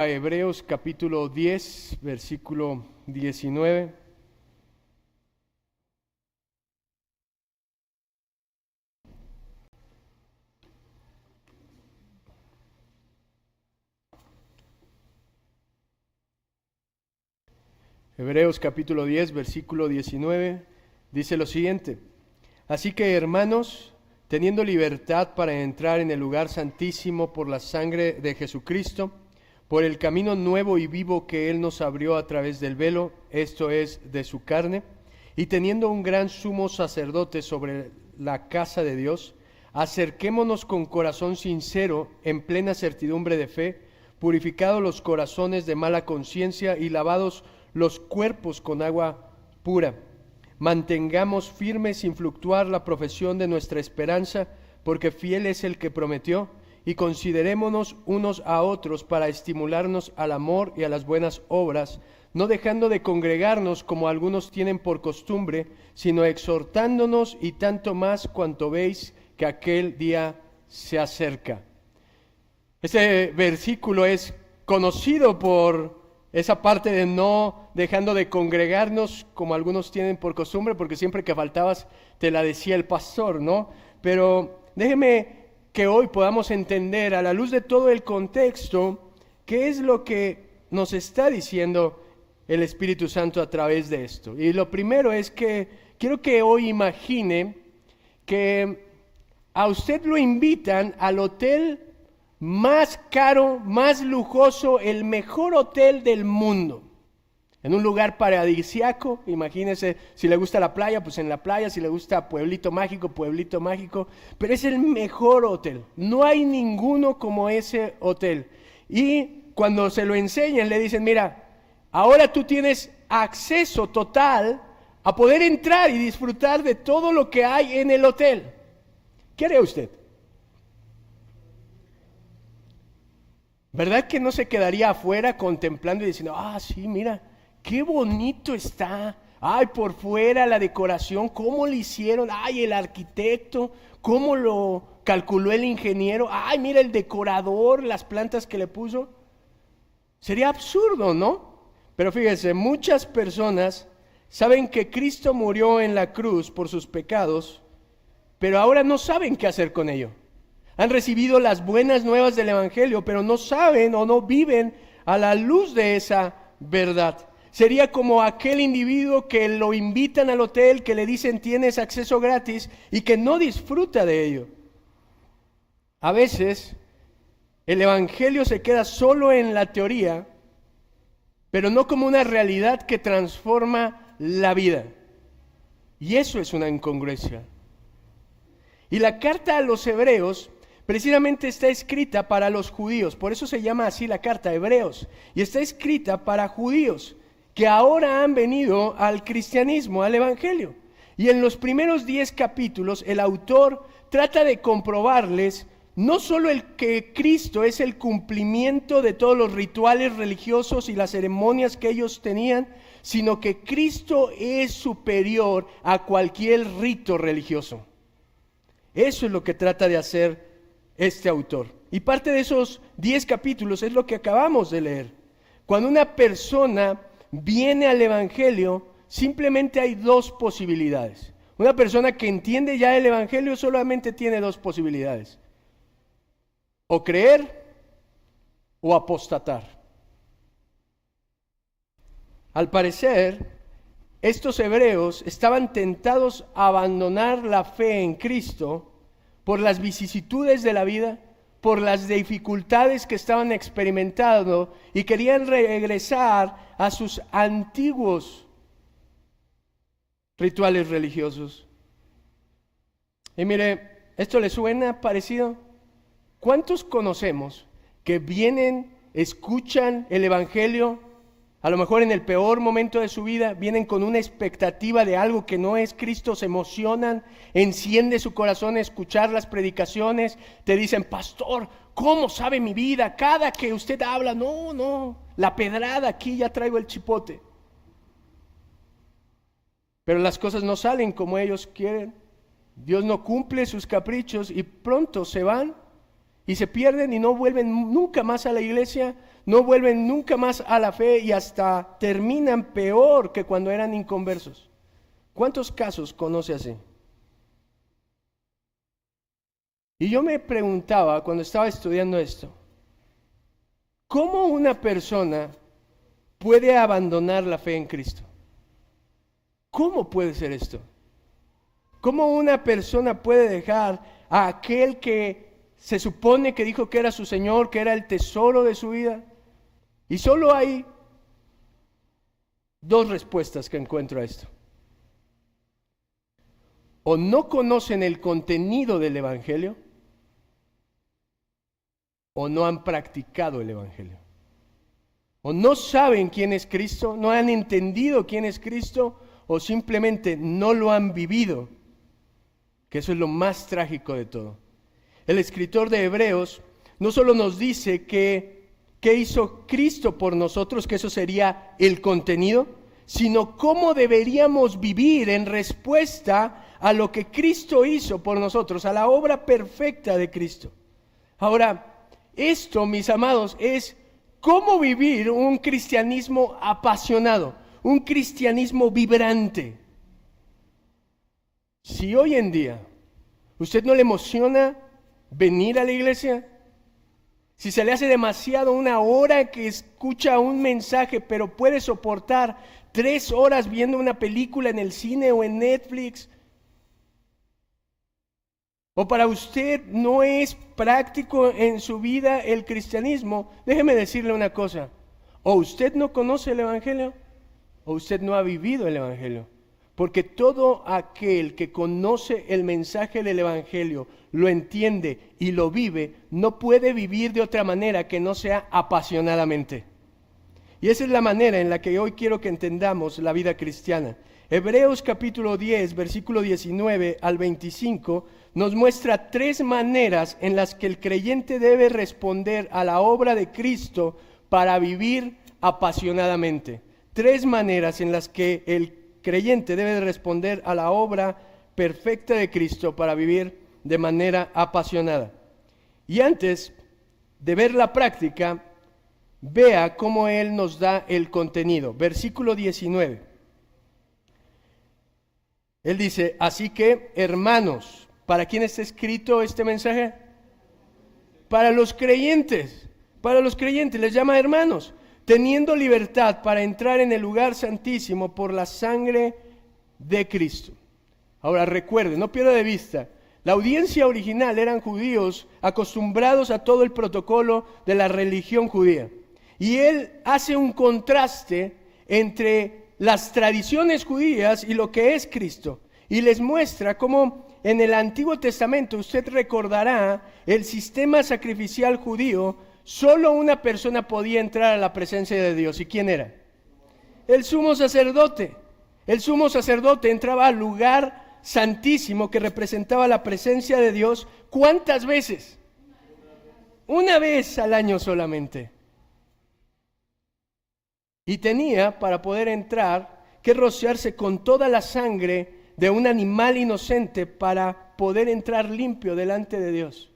A Hebreos capítulo 10, versículo 19. Hebreos capítulo 10, versículo 19, dice lo siguiente: Así que, hermanos, teniendo libertad para entrar en el lugar santísimo por la sangre de Jesucristo, por el camino nuevo y vivo que Él nos abrió a través del velo, esto es, de su carne, y teniendo un gran sumo sacerdote sobre la casa de Dios, acerquémonos con corazón sincero, en plena certidumbre de fe, purificados los corazones de mala conciencia y lavados los cuerpos con agua pura. Mantengamos firme sin fluctuar la profesión de nuestra esperanza, porque fiel es el que prometió, y considerémonos unos a otros para estimularnos al amor y a las buenas obras, no dejando de congregarnos como algunos tienen por costumbre, sino exhortándonos, y tanto más cuanto veis que aquel día se acerca. Este versículo es conocido por esa parte de no dejando de congregarnos como algunos tienen por costumbre, porque siempre que faltabas te la decía el pastor, ¿no? Pero déjeme que hoy podamos entender a la luz de todo el contexto qué es lo que nos está diciendo el Espíritu Santo a través de esto. Y lo primero es que quiero que hoy imagine que a usted lo invitan al hotel más caro, más lujoso, el mejor hotel del mundo, en un lugar paradisíaco. Imagínese, si le gusta la playa, pues en la playa; si le gusta pueblito mágico, pero es el mejor hotel, no hay ninguno como ese hotel. Y cuando se lo enseñan le dicen: mira, ahora tú tienes acceso total a poder entrar y disfrutar de todo lo que hay en el hotel. ¿Qué haría usted? ¿Verdad que no se quedaría afuera contemplando y diciendo: sí, mira, qué bonito está? Ay, por fuera la decoración, ¿cómo lo hicieron? Ay, el arquitecto, ¿cómo lo calculó el ingeniero? Ay, mira el decorador, las plantas que le puso. Sería absurdo, ¿no? Pero fíjense, muchas personas saben que Cristo murió en la cruz por sus pecados, pero ahora no saben qué hacer con ello. Han recibido las buenas nuevas del Evangelio, pero no saben o no viven a la luz de esa verdad. Sería como aquel individuo que lo invitan al hotel, que le dicen: tienes acceso gratis, y que no disfruta de ello. A veces el Evangelio se queda solo en la teoría, pero no como una realidad que transforma la vida. Y eso es una incongruencia. Y la carta a los Hebreos precisamente está escrita para los judíos, por eso se llama así la carta, Hebreos, y está escrita para judíos que ahora han venido al cristianismo, al evangelio. Y en los primeros 10 capítulos el autor trata de comprobarles no solo el que Cristo es el cumplimiento de todos los rituales religiosos y las ceremonias que ellos tenían, sino que Cristo es superior a cualquier rito religioso. Eso es lo que trata de hacer este autor. Y parte de esos 10 capítulos es lo que acabamos de leer. Cuando una persona viene al evangelio, simplemente hay dos posibilidades. Una persona que entiende ya el evangelio solamente tiene dos posibilidades: o creer o apostatar. Al parecer, estos hebreos estaban tentados a abandonar la fe en Cristo por las vicisitudes de la vida, por las dificultades que estaban experimentando, y querían regresar a sus antiguos rituales religiosos. Y mire, ¿esto le suena parecido? ¿Cuántos conocemos que vienen, escuchan el evangelio, a lo mejor en el peor momento de su vida, vienen con una expectativa de algo que no es Cristo, se emocionan, enciende su corazón a escuchar las predicaciones, te dicen: pastor, ¿cómo sabe mi vida? Cada que usted habla, no, la pedrada aquí, ya traigo el chipote. Pero las cosas no salen como ellos quieren, Dios no cumple sus caprichos y pronto se van. y se pierden y no vuelven nunca más a la iglesia, no vuelven nunca más a la fe y hasta terminan peor que cuando eran inconversos. ¿Cuántos casos conoce así? Y yo me preguntaba cuando estaba estudiando esto, ¿cómo una persona puede abandonar la fe en Cristo? ¿Cómo puede ser esto? ¿Cómo una persona puede dejar a aquel que se supone que dijo que era su Señor, que era el tesoro de su vida? Y solo hay dos respuestas que encuentro a esto. O no conocen el contenido del Evangelio, o no han practicado el Evangelio. O no saben quién es Cristo, no han entendido quién es Cristo, o simplemente no lo han vivido, que eso es lo más trágico de todo. El escritor de Hebreos no solo nos dice qué hizo Cristo por nosotros, que eso sería el contenido, sino cómo deberíamos vivir en respuesta a lo que Cristo hizo por nosotros, a la obra perfecta de Cristo. Ahora, esto, mis amados, es cómo vivir un cristianismo apasionado, un cristianismo vibrante. Si hoy en día usted no le emociona venir a la iglesia, si se le hace demasiado una hora que escucha un mensaje, pero puede soportar 3 horas viendo una película en el cine o en Netflix, o para usted no es práctico en su vida el cristianismo, déjeme decirle una cosa, o usted no conoce el Evangelio, o usted no ha vivido el Evangelio. Porque todo aquel que conoce el mensaje del Evangelio, lo entiende y lo vive, no puede vivir de otra manera que no sea apasionadamente. Y esa es la manera en la que hoy quiero que entendamos la vida cristiana. Hebreos capítulo 10, versículo 19 al 25, nos muestra 3 maneras en las que el creyente debe responder a la obra de Cristo para vivir apasionadamente. 3 maneras en las que el creyente debe responder a la obra perfecta de Cristo para vivir de manera apasionada. Y antes de ver la práctica, vea cómo Él nos da el contenido. Versículo 19. Él dice, así que, hermanos, ¿para quién está escrito este mensaje? Para los creyentes, les llama hermanos. Teniendo libertad para entrar en el lugar santísimo por la sangre de Cristo. Ahora recuerde, no pierda de vista, la audiencia original eran judíos acostumbrados a todo el protocolo de la religión judía. Y él hace un contraste entre las tradiciones judías y lo que es Cristo. Y les muestra cómo en el Antiguo Testamento, usted recordará, el sistema sacrificial judío, solo una persona podía entrar a la presencia de Dios. ¿Y quién era? El sumo sacerdote. El sumo sacerdote entraba al lugar santísimo que representaba la presencia de Dios. ¿Cuántas veces? Una vez al año solamente. Y tenía, para poder entrar, que rociarse con toda la sangre de un animal inocente para poder entrar limpio delante de Dios.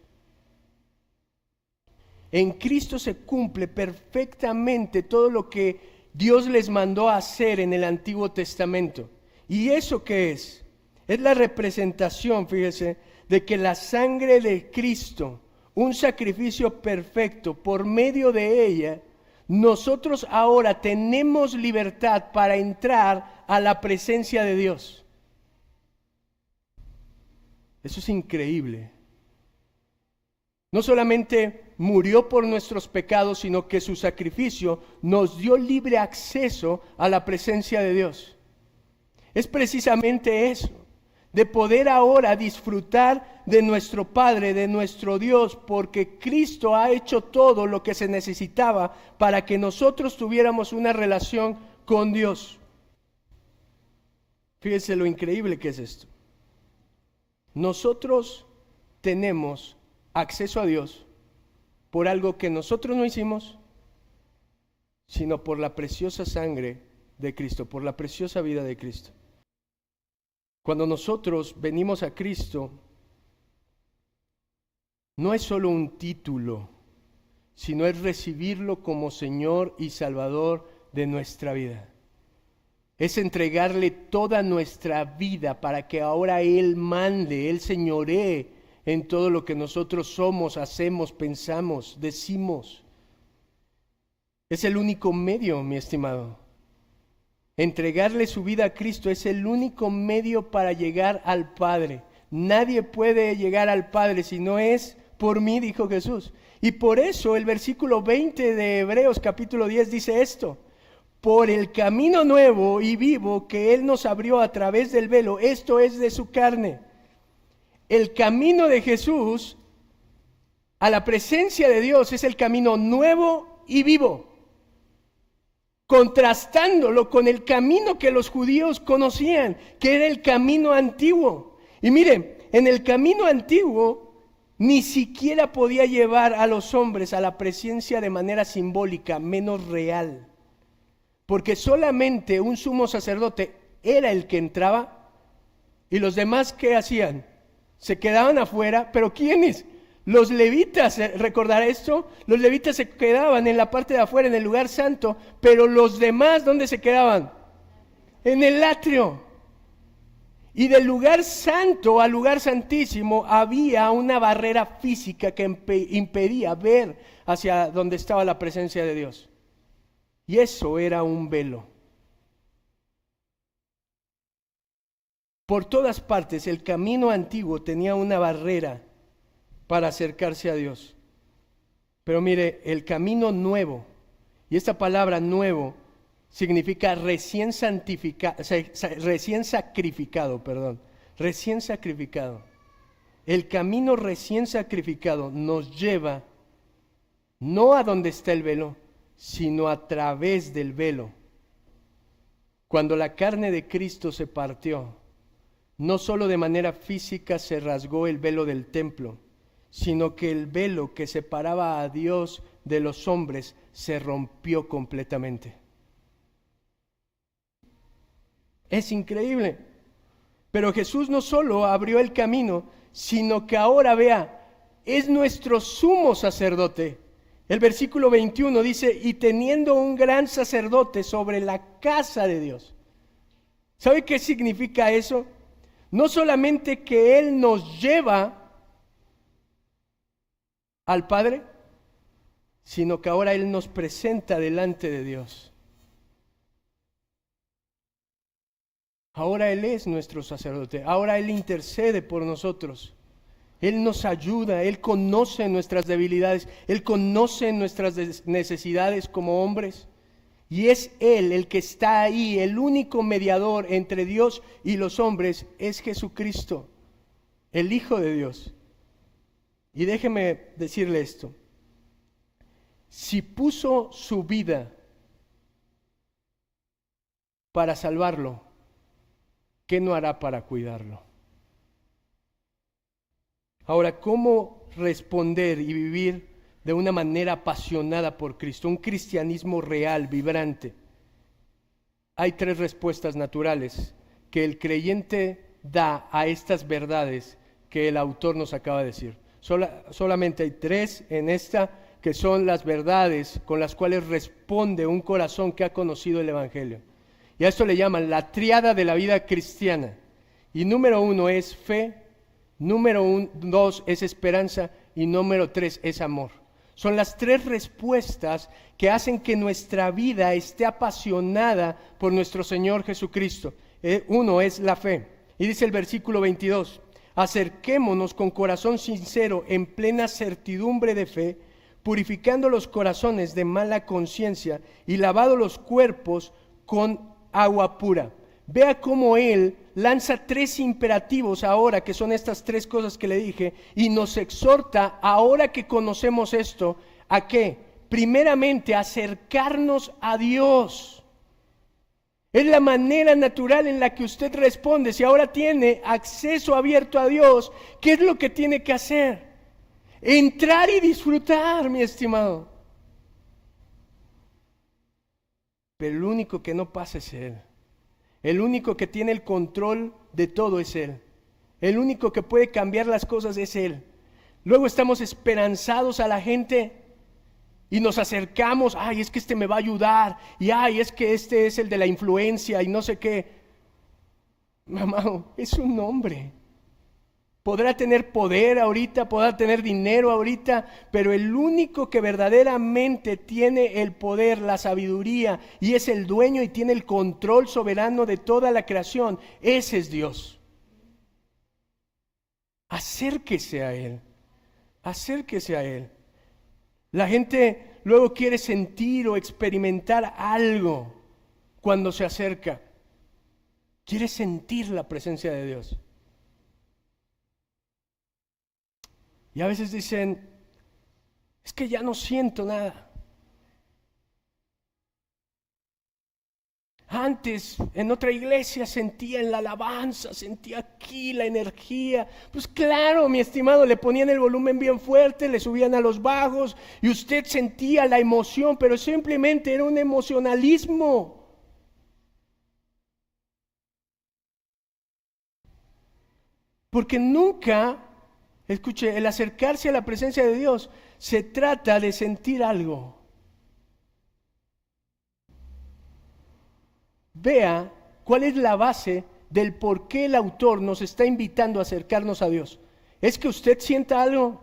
En Cristo se cumple perfectamente todo lo que Dios les mandó a hacer en el Antiguo Testamento. ¿Y eso qué es? Es la representación, fíjese, de que la sangre de Cristo, un sacrificio perfecto, por medio de ella, nosotros ahora tenemos libertad para entrar a la presencia de Dios. Eso es increíble. No solamente murió por nuestros pecados, sino que su sacrificio nos dio libre acceso a la presencia de Dios. Es precisamente eso, de poder ahora disfrutar de nuestro Padre, de nuestro Dios, porque Cristo ha hecho todo lo que se necesitaba para que nosotros tuviéramos una relación con Dios. Fíjense lo increíble que es esto. Nosotros tenemos acceso a Dios por algo que nosotros no hicimos, sino por la preciosa sangre de Cristo, por la preciosa vida de Cristo. Cuando nosotros venimos a Cristo, no es solo un título, sino es recibirlo como Señor y Salvador de nuestra vida. Es entregarle toda nuestra vida para que ahora Él mande, Él señoree en todo lo que nosotros somos, hacemos, pensamos, decimos. Es el único medio, mi estimado. Entregarle su vida a Cristo es el único medio para llegar al Padre. Nadie puede llegar al Padre si no es por mí, dijo Jesús. Y por eso el versículo 20 de Hebreos capítulo 10 dice esto: por el camino nuevo y vivo que Él nos abrió a través del velo, esto es de su carne. El camino de Jesús a la presencia de Dios es el camino nuevo y vivo, contrastándolo con el camino que los judíos conocían, que era el camino antiguo. Y miren, en el camino antiguo ni siquiera podía llevar a los hombres a la presencia de manera simbólica, menos real, porque solamente un sumo sacerdote era el que entraba y los demás, ¿qué hacían? Se quedaban afuera. ¿Pero quiénes? Los levitas, ¿recordar esto? Los levitas se quedaban en la parte de afuera, en el lugar santo, pero los demás, ¿dónde se quedaban? En el atrio. Y del lugar santo al lugar santísimo había una barrera física que impedía ver hacia donde estaba la presencia de Dios. Y eso era un velo. Por todas partes el camino antiguo tenía una barrera para acercarse a Dios. Pero mire, el camino nuevo, y esta palabra nuevo significa recién sacrificado. El camino recién sacrificado nos lleva no a donde está el velo, sino a través del velo. Cuando la carne de Cristo se partió, no solo de manera física se rasgó el velo del templo, sino que el velo que separaba a Dios de los hombres se rompió completamente. Es increíble. Pero Jesús no solo abrió el camino, sino que ahora, vea, es nuestro sumo sacerdote. El versículo 21 dice: y teniendo un gran sacerdote sobre la casa de Dios. ¿Sabe qué significa eso? No solamente que Él nos lleva al Padre, sino que ahora Él nos presenta delante de Dios. Ahora Él es nuestro sacerdote, ahora Él intercede por nosotros. Él nos ayuda, Él conoce nuestras debilidades, Él conoce nuestras necesidades como hombres. Y es Él el que está ahí, el único mediador entre Dios y los hombres es Jesucristo, el Hijo de Dios. Y déjeme decirle esto: si puso su vida para salvarlo, ¿qué no hará para cuidarlo? Ahora, ¿cómo responder y vivir de una manera apasionada por Cristo? Un cristianismo real, vibrante. Hay 3 respuestas naturales que el creyente da a estas verdades que el autor nos acaba de decir. Solamente hay 3 en esta, que son las verdades con las cuales responde un corazón que ha conocido el Evangelio. Y a esto le llaman la tríada de la vida cristiana. Y número 1 es fe, número 2 es esperanza y número 3 es amor. Son las 3 respuestas que hacen que nuestra vida esté apasionada por nuestro Señor Jesucristo. Uno es la fe. Y dice el versículo 22: acerquémonos con corazón sincero en plena certidumbre de fe, purificando los corazones de mala conciencia y lavado los cuerpos con agua pura. Vea cómo Él lanza 3 imperativos ahora, que son estas 3 cosas que le dije, y nos exhorta, ahora que conocemos esto, ¿a qué? Primeramente, acercarnos a Dios. Es la manera natural en la que usted responde. Si ahora tiene acceso abierto a Dios, ¿qué es lo que tiene que hacer? Entrar y disfrutar, mi estimado. Pero el único que no pasa es Él. El único que tiene el control de todo es Él. El único que puede cambiar las cosas es Él. Luego estamos esperanzados a la gente y nos acercamos, ay, es que este me va a ayudar, y ay, es que este es el de la influencia y no sé qué. Mamá, es un hombre. Podrá tener poder ahorita, podrá tener dinero ahorita, pero el único que verdaderamente tiene el poder, la sabiduría, y es el dueño y tiene el control soberano de toda la creación, ese es Dios. Acérquese a Él, acérquese a Él. La gente luego quiere sentir o experimentar algo cuando se acerca. Quiere sentir la presencia de Dios. Y a veces dicen, es que ya no siento nada. Antes, en otra iglesia sentía en la alabanza, sentía aquí la energía. Pues claro, mi estimado, le ponían el volumen bien fuerte, le subían a los bajos y usted sentía la emoción, pero simplemente era un emocionalismo. Porque nunca, escuche, el acercarse a la presencia de Dios se trata de sentir algo. Vea cuál es la base del por qué el autor nos está invitando a acercarnos a Dios. ¿Es que usted sienta algo?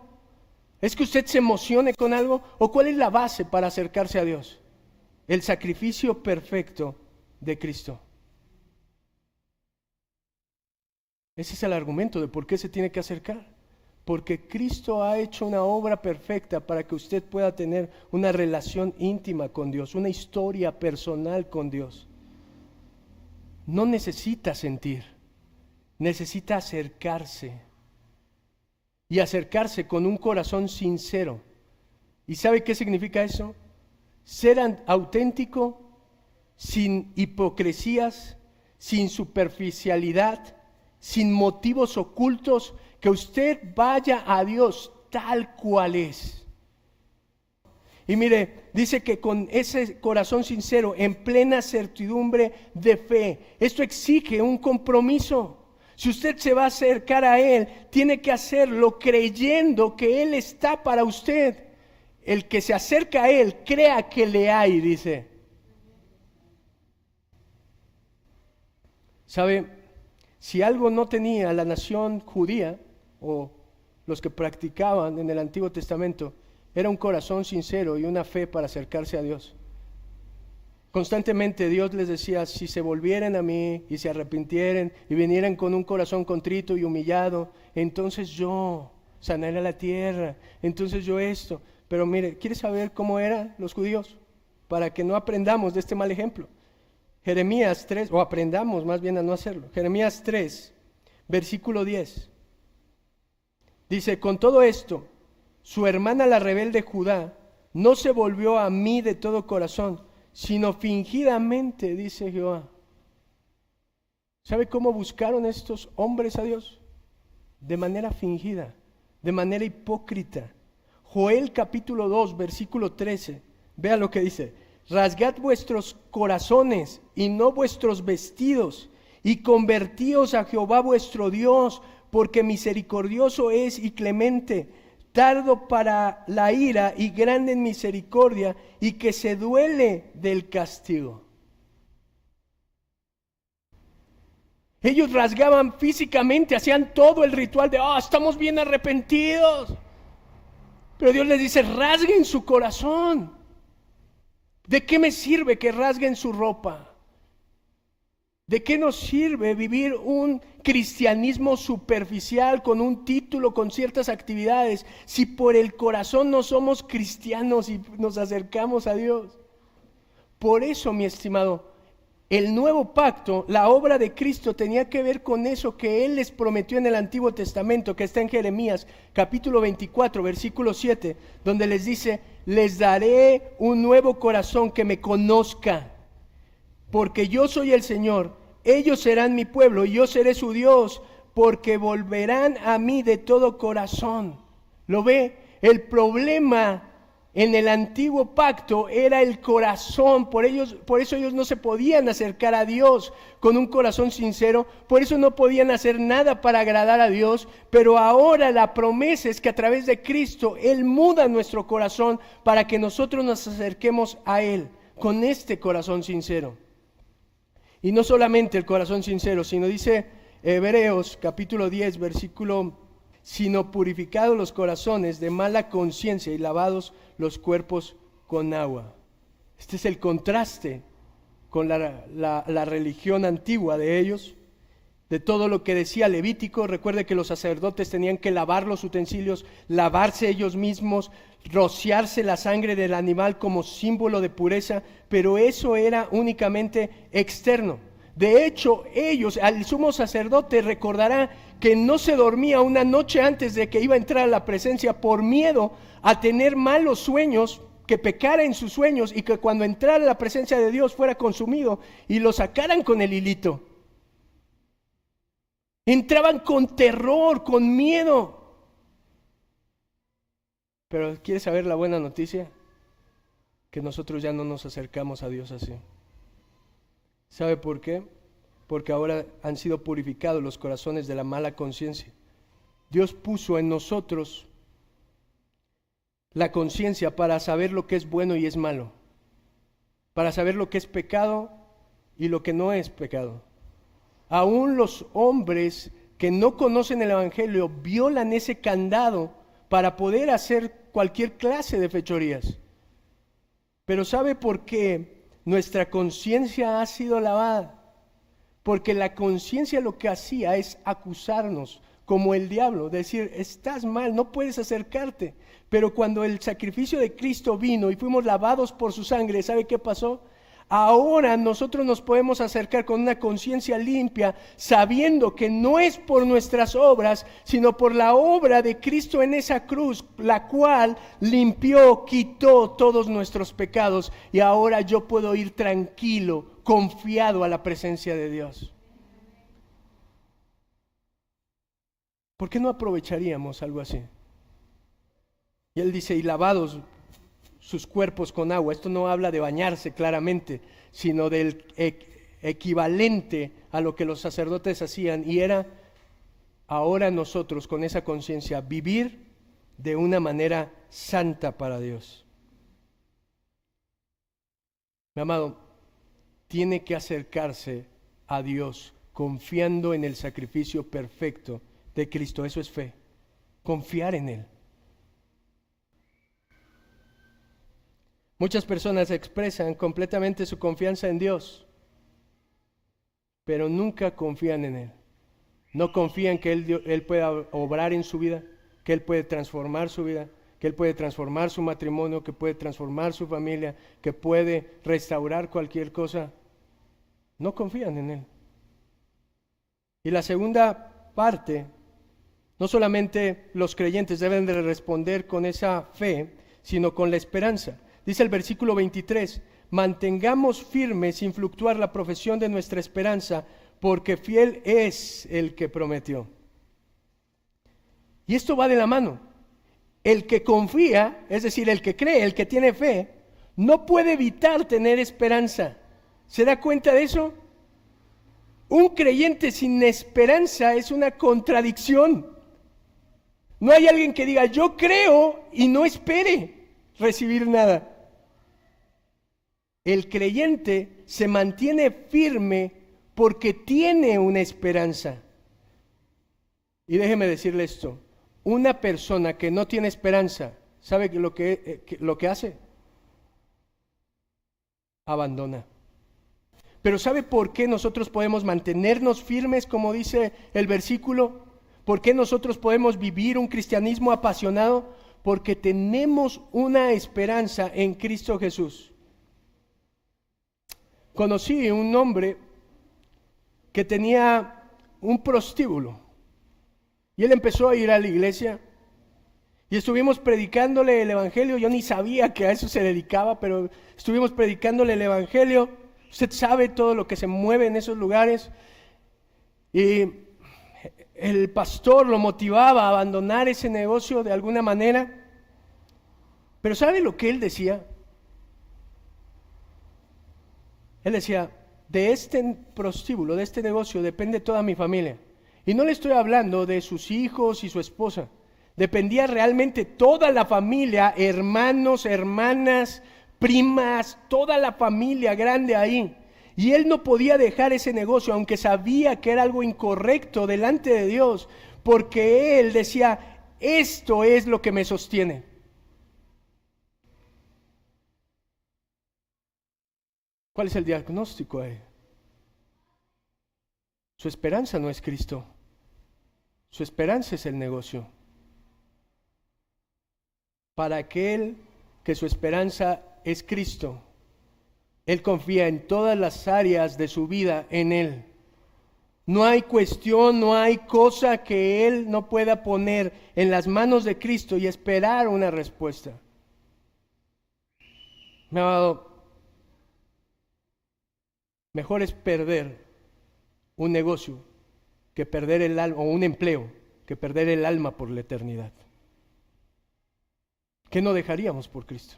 ¿Es que usted se emocione con algo? ¿O cuál es la base para acercarse a Dios? El sacrificio perfecto de Cristo. Ese es el argumento de por qué se tiene que acercar. Porque Cristo ha hecho una obra perfecta para que usted pueda tener una relación íntima con Dios, una historia personal con Dios. No necesita sentir, necesita acercarse. Y acercarse con un corazón sincero. ¿Y sabe qué significa eso? Ser auténtico, sin hipocresías, sin superficialidad, sin motivos ocultos, que usted vaya a Dios tal cual es. Y mire, dice que con ese corazón sincero, en plena certidumbre de fe, esto exige un compromiso. Si usted se va a acercar a Él, tiene que hacerlo creyendo que Él está para usted. El que se acerca a Él, crea que le hay, dice. ¿Sabe? Si algo no tenía la nación judía, o los que practicaban en el Antiguo Testamento, era un corazón sincero y una fe para acercarse a Dios. Constantemente Dios les decía, si se volvieran a mí y se arrepintieran y vinieran con un corazón contrito y humillado, entonces yo sanaré la tierra, entonces yo esto. Pero mire, ¿quiere saber cómo eran los judíos? Para que no aprendamos de este mal ejemplo. Jeremías 3, o aprendamos más bien a no hacerlo. Jeremías 3, versículo 10. Dice, con todo esto, su hermana la rebelde Judá no se volvió a mí de todo corazón, sino fingidamente, dice Jehová. ¿Sabe cómo buscaron estos hombres a Dios? De manera fingida, de manera hipócrita. Joel capítulo 2, versículo 13. Vea lo que dice. Rasgad vuestros corazones y no vuestros vestidos, y convertíos a Jehová vuestro Dios, porque misericordioso es y clemente, tardo para la ira y grande en misericordia, y que se duele del castigo. Ellos rasgaban físicamente, hacían todo el ritual de, estamos bien arrepentidos. Pero Dios les dice, rasguen su corazón. ¿De qué me sirve que rasguen su ropa? ¿De qué nos sirve vivir un cristianismo superficial con un título, con ciertas actividades, si por el corazón no somos cristianos y nos acercamos a Dios? Por eso, mi estimado, el nuevo pacto, la obra de Cristo tenía que ver con eso que Él les prometió en el Antiguo Testamento, que está en Jeremías capítulo 24, versículo 7, donde les dice, les daré un nuevo corazón que me conozca, porque yo soy el Señor. Ellos serán mi pueblo y yo seré su Dios, porque volverán a mí de todo corazón. ¿Lo ve? El problema en el antiguo pacto era el corazón, por eso ellos no se podían acercar a Dios con un corazón sincero, por eso no podían hacer nada para agradar a Dios, pero ahora la promesa es que a través de Cristo Él muda nuestro corazón para que nosotros nos acerquemos a Él con este corazón sincero. Y no solamente el corazón sincero, sino dice Hebreos capítulo 10, versículo, sino purificados los corazones de mala conciencia y lavados los cuerpos con agua. Este es el contraste con la religión antigua de ellos, de todo lo que decía Levítico. Recuerde que los sacerdotes tenían que lavar los utensilios, lavarse ellos mismos, rociarse la sangre del animal como símbolo de pureza, pero eso era únicamente externo. De hecho, el sumo sacerdote recordará que no se dormía una noche antes de que iba a entrar a la presencia por miedo a tener malos sueños, que pecara en sus sueños y que cuando entrara a la presencia de Dios fuera consumido y lo sacaran con el hilito. Entraban con terror, con miedo. Pero ¿quieres saber la buena noticia? Que nosotros ya no nos acercamos a Dios así. ¿Sabe por qué? Porque ahora han sido purificados los corazones de la mala conciencia. Dios puso en nosotros la conciencia para saber lo que es bueno y es malo, para saber lo que es pecado y lo que no es pecado. Aún los hombres que no conocen el Evangelio violan ese candado para poder hacer cualquier clase de fechorías. Pero ¿sabe por qué nuestra conciencia ha sido lavada? Porque la conciencia lo que hacía es acusarnos, como el diablo, decir, estás mal, no puedes acercarte. Pero cuando el sacrificio de Cristo vino y fuimos lavados por su sangre, ¿sabe qué pasó? Ahora nosotros nos podemos acercar con una conciencia limpia, sabiendo que no es por nuestras obras, sino por la obra de Cristo en esa cruz, la cual limpió, quitó todos nuestros pecados, y ahora yo puedo ir tranquilo, confiado a la presencia de Dios. ¿Por qué no aprovecharíamos algo así? Y él dice, y lavados sus cuerpos con agua. Esto no habla de bañarse claramente, sino del equivalente a lo que los sacerdotes hacían, y era ahora nosotros con esa conciencia vivir de una manera santa para Dios. Mi amado, tiene que acercarse a Dios confiando en el sacrificio perfecto de Cristo. Eso es fe, confiar en Él. Muchas personas expresan completamente su confianza en Dios, pero nunca confían en Él. No confían que Él pueda obrar en su vida, que Él puede transformar su vida, que Él puede transformar su matrimonio, que puede transformar su familia, que puede restaurar cualquier cosa. No confían en Él. Y la segunda parte, no solamente los creyentes deben de responder con esa fe, sino con la esperanza. Dice el versículo 23, mantengamos firme sin fluctuar la profesión de nuestra esperanza, porque fiel es el que prometió. Y esto va de la mano. El que confía, es decir, el que cree, el que tiene fe, no puede evitar tener esperanza. ¿Se da cuenta de eso? Un creyente sin esperanza es una contradicción. No hay alguien que diga, yo creo y no espere recibir nada. El creyente se mantiene firme porque tiene una esperanza. Y déjeme decirle esto, una persona que no tiene esperanza, ¿sabe lo que hace? Abandona. Pero ¿sabe por qué nosotros podemos mantenernos firmes, como dice el versículo? ¿Por qué nosotros podemos vivir un cristianismo apasionado? Porque tenemos una esperanza en Cristo Jesús. Conocí un hombre que tenía un prostíbulo y él empezó a ir a la iglesia y estuvimos predicándole el evangelio. Yo ni sabía que a eso se dedicaba, pero estuvimos predicándole el evangelio. Usted sabe todo lo que se mueve en esos lugares, y el pastor lo motivaba a abandonar ese negocio de alguna manera. Pero ¿sabe lo que él decía? Él decía, de este prostíbulo, de este negocio depende toda mi familia. Y no le estoy hablando de sus hijos y su esposa. Dependía realmente toda la familia, hermanos, hermanas, primas, toda la familia grande ahí. Y él no podía dejar ese negocio, aunque sabía que era algo incorrecto delante de Dios, porque él decía, esto es lo que me sostiene. ¿Cuál es el diagnóstico ahí? Su esperanza no es Cristo. Su esperanza es el negocio. Para aquel que su esperanza es Cristo, él confía en todas las áreas de su vida en Él. No hay cuestión, no hay cosa que él no pueda poner en las manos de Cristo y esperar una respuesta. Mi amado, mejor es perder un negocio que perder el alma, o un empleo, que perder el alma por la eternidad. ¿Qué no dejaríamos por Cristo?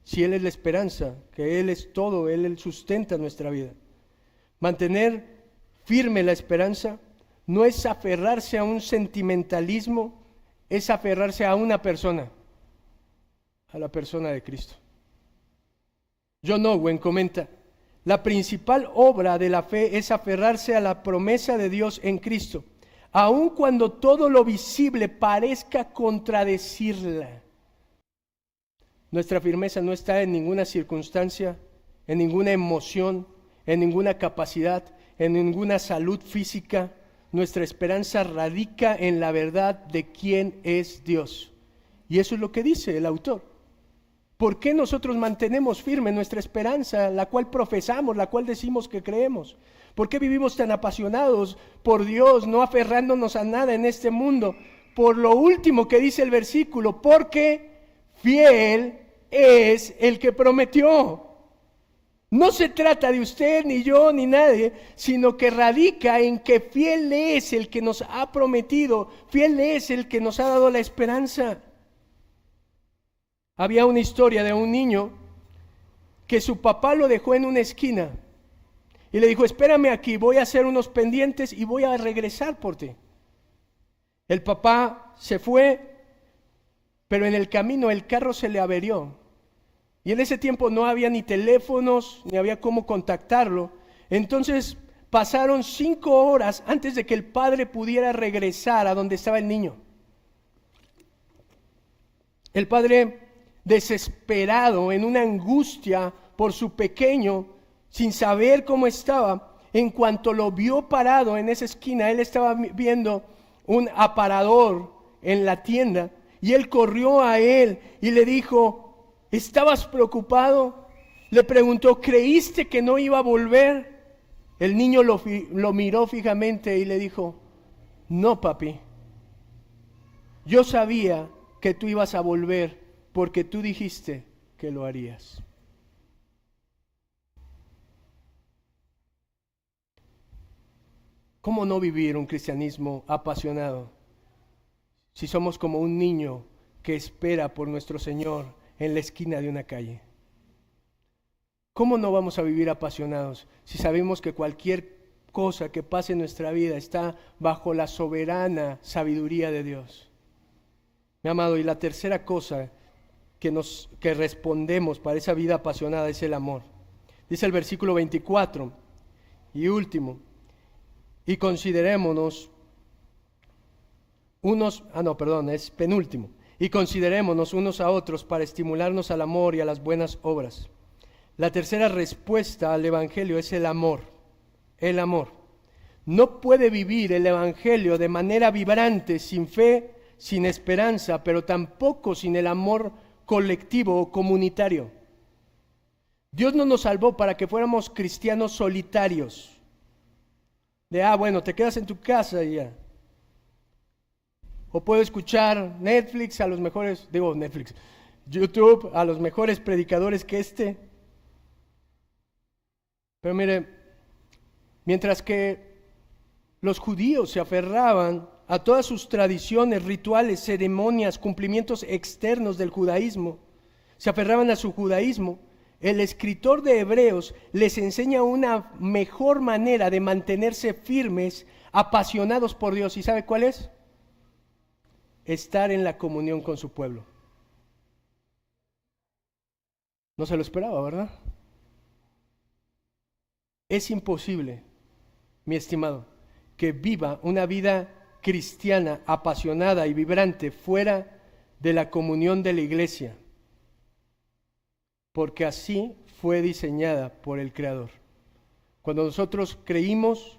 Si Él es la esperanza, que Él es todo, Él sustenta nuestra vida. Mantener firme la esperanza no es aferrarse a un sentimentalismo, es aferrarse a una persona, a la persona de Cristo. John Owen comenta, la principal obra de la fe es aferrarse a la promesa de Dios en Cristo, aun cuando todo lo visible parezca contradecirla. Nuestra firmeza no está en ninguna circunstancia, en ninguna emoción, en ninguna capacidad, en ninguna salud física. Nuestra esperanza radica en la verdad de quién es Dios. Y eso es lo que dice el autor. ¿Por qué nosotros mantenemos firme nuestra esperanza, la cual profesamos, la cual decimos que creemos? ¿Por qué vivimos tan apasionados por Dios, no aferrándonos a nada en este mundo? Por lo último que dice el versículo, porque fiel es el que prometió. No se trata de usted, ni yo, ni nadie, sino que radica en que fiel es el que nos ha prometido, fiel es el que nos ha dado la esperanza. Había una historia de un niño que su papá lo dejó en una esquina y le dijo, espérame aquí, voy a hacer unos pendientes y voy a regresar por ti. El papá se fue, pero en el camino el carro se le averió. Y en ese tiempo no había ni teléfonos, ni había cómo contactarlo. Entonces pasaron 5 horas antes de que el padre pudiera regresar a donde estaba el niño. El padre, desesperado, en una angustia por su pequeño, sin saber cómo estaba, en cuanto lo vio parado en esa esquina, él estaba viendo un aparador en la tienda, y él corrió a él y le dijo, ¿estabas preocupado? Le preguntó, ¿creíste que no iba a volver? El niño lo miró fijamente y le dijo, no, papi, yo sabía que tú ibas a volver porque tú dijiste que lo harías. ¿Cómo no vivir un cristianismo apasionado si somos como un niño que espera por nuestro Señor en la esquina de una calle? ¿Cómo no vamos a vivir apasionados si sabemos que cualquier cosa que pase en nuestra vida está bajo la soberana sabiduría de Dios? Mi amado, y la tercera cosa que respondemos para esa vida apasionada es el amor. Dice el versículo 24 y último, y considerémonos es penúltimo, y considerémonos unos a otros para estimularnos al amor y a las buenas obras. La tercera respuesta al Evangelio es el amor. El amor. No puede vivir el Evangelio de manera vibrante, sin fe, sin esperanza, pero tampoco sin el amor colectivo o comunitario. Dios no nos salvó para que fuéramos cristianos solitarios. Bueno, te quedas en tu casa y ya. O puedo escuchar YouTube a los mejores predicadores que este. Pero mire, mientras que los judíos se aferraban a todas sus tradiciones, rituales, ceremonias, cumplimientos externos del judaísmo, se aferraban a su judaísmo. El escritor de Hebreos les enseña una mejor manera de mantenerse firmes, apasionados por Dios. ¿Y sabe cuál es? Estar en la comunión con su pueblo. No se lo esperaba, ¿verdad? Es imposible, mi estimado, que viva una vida cristiana apasionada y vibrante fuera de la comunión de la iglesia, porque así fue diseñada por el Creador. Cuando nosotros creímos,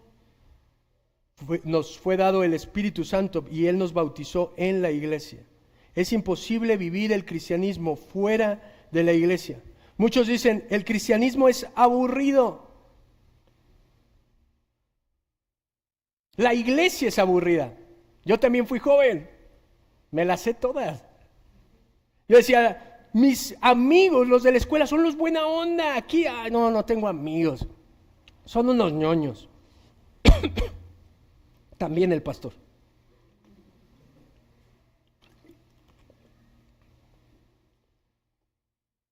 nos fue dado el Espíritu Santo y Él nos bautizó en la iglesia. Es imposible vivir el cristianismo fuera de la iglesia. Muchos dicen, el cristianismo es aburrido. La iglesia es aburrida. Yo también fui joven, me las sé todas. Yo decía, mis amigos, los de la escuela, son los buena onda. Aquí, no tengo amigos. Son unos ñoños. También el pastor.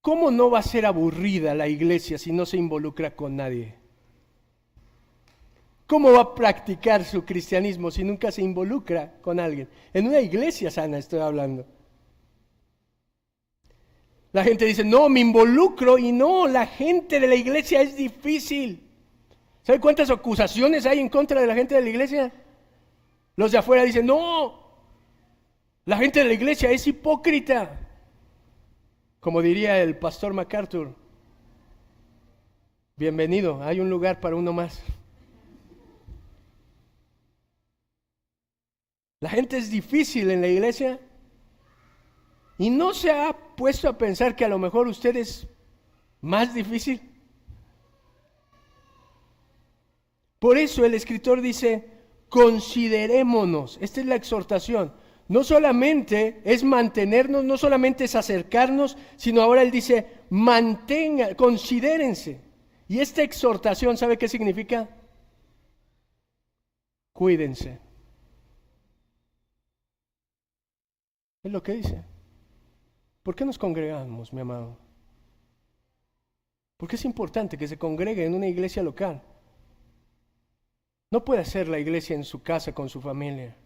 ¿Cómo no va a ser aburrida la iglesia si no se involucra con nadie? ¿Cómo va a practicar su cristianismo si nunca se involucra con alguien? En una iglesia sana estoy hablando. La gente dice, no, me involucro, y no, la gente de la iglesia es difícil. ¿Sabe cuántas acusaciones hay en contra de la gente de la iglesia? Los de afuera dicen, no, la gente de la iglesia es hipócrita. Como diría el pastor MacArthur, bienvenido, hay un lugar para uno más. La gente es difícil en la iglesia y no se ha puesto a pensar que a lo mejor usted es más difícil. Por eso el escritor dice, considerémonos. Esta es la exhortación. No solamente es mantenernos, no solamente es acercarnos, sino ahora él dice, considérense. Y esta exhortación, ¿sabe qué significa? Cuídense. Es lo que dice. ¿Por qué nos congregamos, mi amado? Porque es importante que se congregue en una iglesia local. No puede hacer la iglesia en su casa con su familia.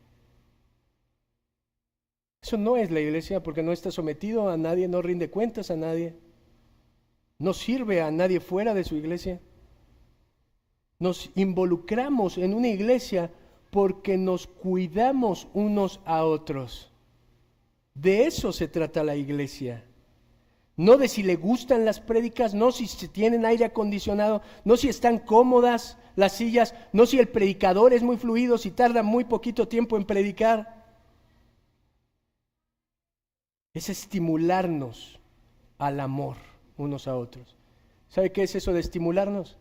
Eso no es la iglesia porque no está sometido a nadie, no rinde cuentas a nadie, no sirve a nadie fuera de su iglesia. Nos involucramos en una iglesia porque nos cuidamos unos a otros. De eso se trata la iglesia. No de si le gustan las prédicas, no si tienen aire acondicionado, no si están cómodas las sillas, no si el predicador es muy fluido, si tarda muy poquito tiempo en predicar. Es estimularnos al amor unos a otros. ¿Sabe qué es eso de estimularnos?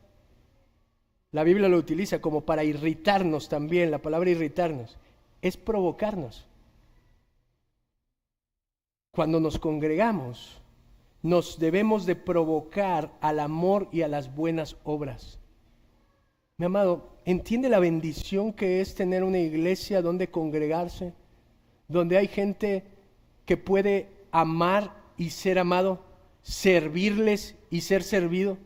La Biblia lo utiliza como para irritarnos también, la palabra irritarnos. Es provocarnos. Cuando nos congregamos, nos debemos de provocar al amor y a las buenas obras. Mi amado, ¿entiende la bendición que es tener una iglesia donde congregarse? Donde hay gente que puede amar y ser amado, servirles y ser servido,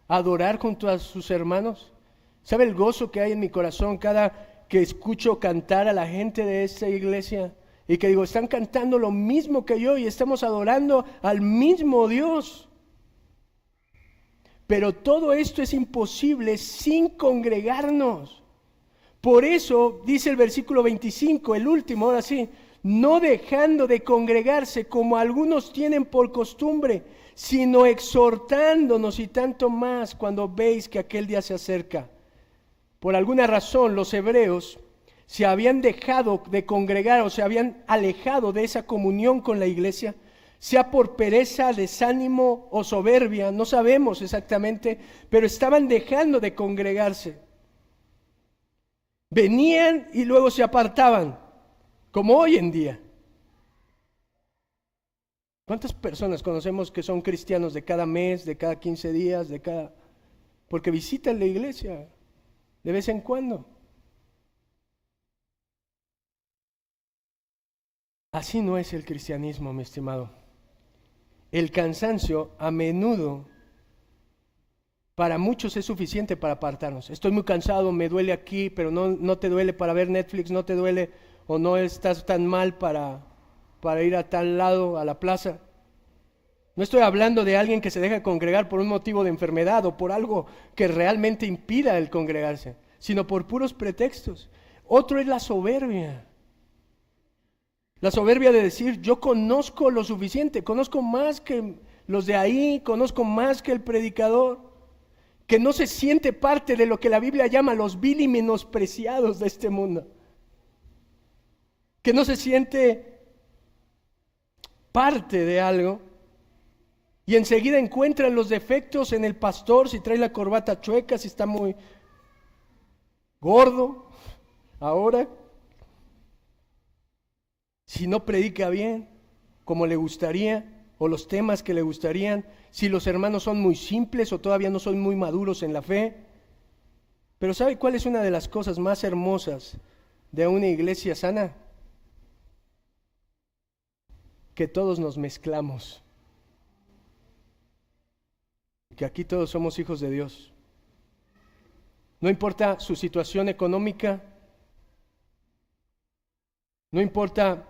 adorar junto a sus hermanos. ¿Sabe el gozo que hay en mi corazón cada que escucho cantar a la gente de esta iglesia? Y que digo, están cantando lo mismo que yo y estamos adorando al mismo Dios. Pero todo esto es imposible sin congregarnos. Por eso dice el versículo 25, el último, ahora sí, no dejando de congregarse como algunos tienen por costumbre, sino exhortándonos, y tanto más cuando veis que aquel día se acerca. Por alguna razón los hebreos se habían dejado de congregar o se habían alejado de esa comunión con la iglesia, sea por pereza, desánimo o soberbia, no sabemos exactamente, pero estaban dejando de congregarse. Venían y luego se apartaban, como hoy en día. ¿Cuántas personas conocemos que son cristianos de cada mes, de cada 15 días, porque visitan la iglesia de vez en cuando? Así no es el cristianismo, mi estimado. el cansancio a menudo para muchos es suficiente para apartarnos. Estoy muy cansado, me duele aquí, pero no te duele para ver Netflix, no te duele o no estás tan mal para ir a tal lado, a la plaza. No estoy hablando de alguien que se deja congregar por un motivo de enfermedad o por algo que realmente impida el congregarse, sino por puros pretextos. Otro es la soberbia. La soberbia de decir, yo conozco lo suficiente, conozco más que los de ahí, conozco más que el predicador, que no se siente parte de lo que la Biblia llama los vil y menospreciados de este mundo, que no se siente parte de algo y enseguida encuentran los defectos en el pastor, si trae la corbata chueca, si está muy gordo ahora, si no predica bien como le gustaría o los temas que le gustarían, si los hermanos son muy simples o todavía no son muy maduros en la fe. Pero ¿sabe cuál es una de las cosas más hermosas de una iglesia sana? Que todos nos mezclamos, que aquí todos somos hijos de Dios. No importa su situación económica, no importa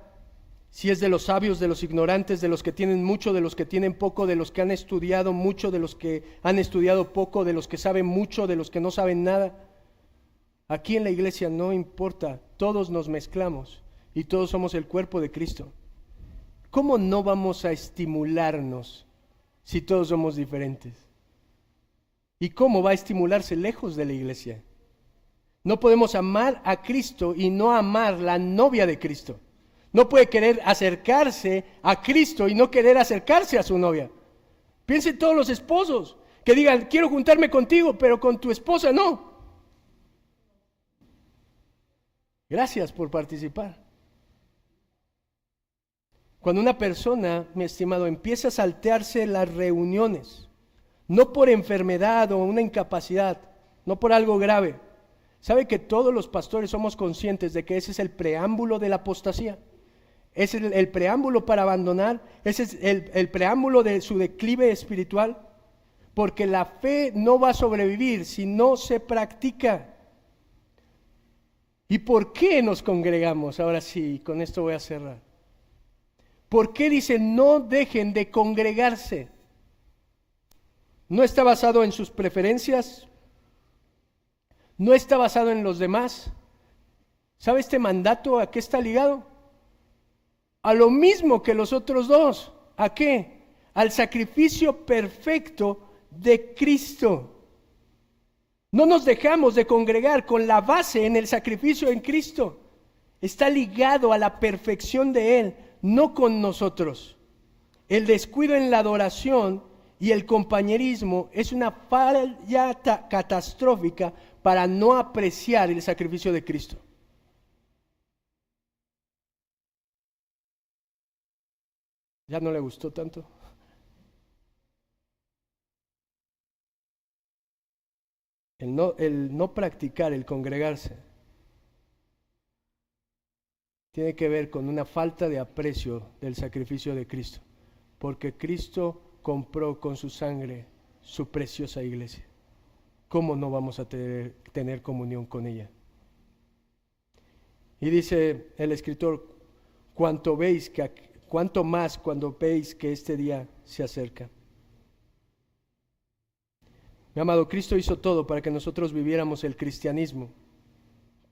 si es de los sabios, de los ignorantes, de los que tienen mucho, de los que tienen poco, de los que han estudiado mucho, de los que han estudiado poco, de los que saben mucho, de los que no saben nada. Aquí en la iglesia no importa, todos nos mezclamos y todos somos el cuerpo de Cristo. ¿Cómo no vamos a estimularnos si todos somos diferentes? ¿Y cómo va a estimularse lejos de la iglesia? No podemos amar a Cristo y no amar la novia de Cristo. No puede querer acercarse a Cristo y no querer acercarse a su novia. Piensen todos los esposos que digan, quiero juntarme contigo, pero con tu esposa no. Gracias por participar. Cuando una persona, mi estimado, empieza a saltearse las reuniones, no por enfermedad o una incapacidad, no por algo grave, ¿sabe que todos los pastores somos conscientes de que ese es el preámbulo de la apostasía? Es el preámbulo para abandonar, ese es el preámbulo de su declive espiritual, porque la fe no va a sobrevivir si no se practica. ¿Y por qué nos congregamos? Ahora sí, con esto voy a cerrar. ¿Por qué dice no dejen de congregarse? No está basado en sus preferencias, no está basado en los demás. ¿Sabe este mandato a qué está ligado? A lo mismo que los otros dos. ¿A qué? Al sacrificio perfecto de Cristo. No nos dejamos de congregar con la base en el sacrificio en Cristo. Está ligado a la perfección de Él, no con nosotros. El descuido en la adoración y el compañerismo es una falla catastrófica para no apreciar el sacrificio de Cristo. ¿Ya no le gustó tanto? El no practicar, el congregarse, tiene que ver con una falta de aprecio del sacrificio de Cristo, porque Cristo compró con su sangre su preciosa iglesia. ¿Cómo no vamos a tener comunión con ella? Y dice el escritor, cuanto más cuando veis que este día se acerca. Mi amado, Cristo hizo todo para que nosotros viviéramos el cristianismo.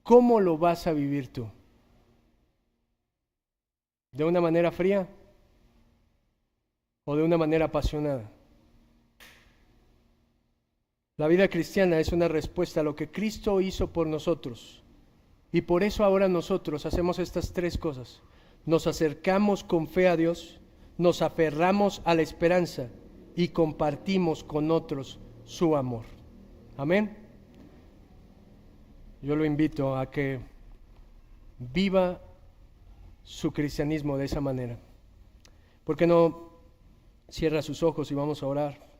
¿Cómo lo vas a vivir tú? ¿De una manera fría o de una manera apasionada? La vida cristiana es una respuesta a lo que Cristo hizo por nosotros. Y por eso ahora nosotros hacemos estas tres cosas. Nos acercamos con fe a Dios, nos aferramos a la esperanza y compartimos con otros su amor. Amén. Yo lo invito a que viva su cristianismo de esa manera. ¿Por qué no cierra sus ojos y vamos a orar?